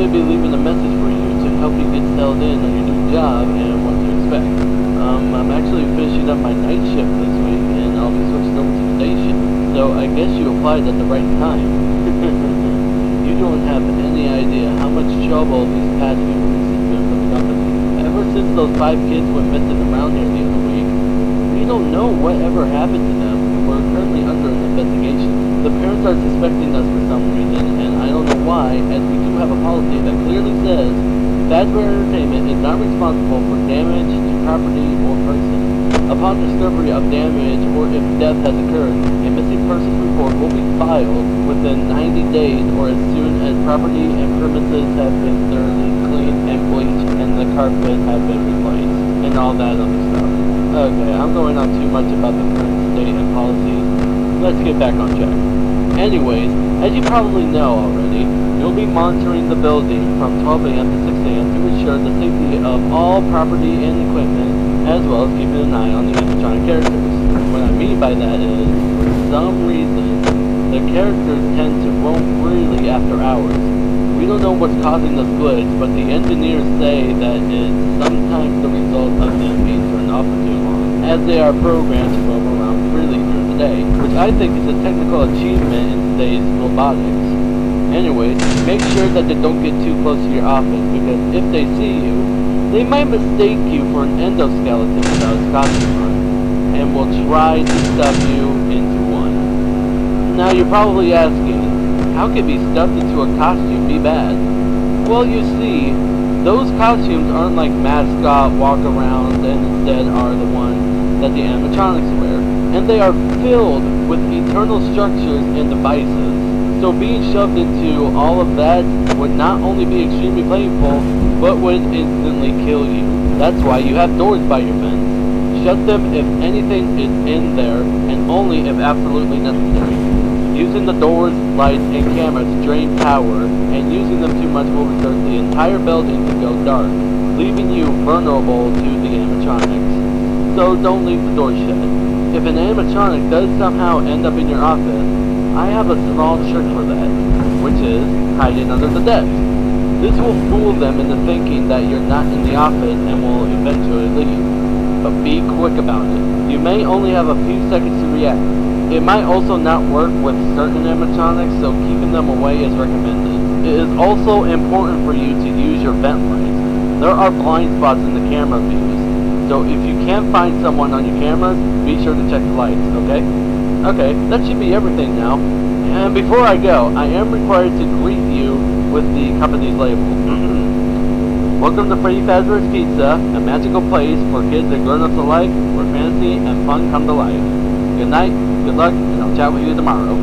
going to be leaving a message for you to help you get settled in on your new job and what to expect. I'm actually finishing up my night shift this week, and I'll be switching over to the day shift. So I guess you applied at the right time. You don't have any idea how much trouble these past few weeks has been for the company. Ever since those 5 kids went missing around here the other week, we don't know whatever happened to them. We're currently under an investigation. The parents are suspecting us for some reason, and I don't know why, as we do have a policy that clearly says Fredbear Entertainment is not responsible for damage to property or person. Upon discovery of damage or if death has occurred, a missing persons report will be filed within 90 days or as soon as property and premises have been thoroughly cleaned and bleached and the carpet have been replaced and all that other stuff. Okay, I'm going on too much about the current state and policies. Let's get back on track. Anyways, as you probably know already, you'll be monitoring the building from 12 a.m. to 6 a.m. to ensure the safety of all property and equipment, as well as keeping an eye on the animatronic characters. What I mean by that is, for some reason, the characters tend to roam freely after hours. We don't know what's causing this glitch, but the engineers say that it's sometimes the result of them being turned off for too long, as they are programmed to roam around freely during the day, which I think is a technical achievement in today's robotics. Anyways, make sure that they don't get too close to your office, because if they see you, they might mistake you for an endoskeleton without its costume on, and will try to stuff you into one. Now you're probably asking, how could be stuffed into a costume be bad? Well, you see, those costumes aren't like mascot walk-arounds and instead are the ones that the animatronics wear, and they are filled with eternal structures and devices. So being shoved into all of that would not only be extremely painful, but would instantly kill you. That's why you have doors by your vents. Shut them if anything is in there, and only if absolutely necessary. Using the doors, lights, and cameras to drain power, and using them too much will result the entire building to go dark, leaving you vulnerable to the animatronics. So don't leave the door shut. If an animatronic does somehow end up in your office, I have a small trick for that, which is hiding under the desk. This will fool them into thinking that you're not in the office and will eventually leave. But be quick about it. You may only have a few seconds to react. It might also not work with certain animatronics, so keeping them away is recommended. It is also important for you to use your vent lights. There are blind spots in the camera views, so if you can't find someone on your cameras, be sure to check the lights, okay? Okay, that should be everything now. And before I go, I am required to greet you with the company's label. Welcome to Freddy Fazbear's Pizza, a magical place for kids and grown-ups alike, where fantasy and fun come to life. Good night, good luck, and I'll chat with you tomorrow.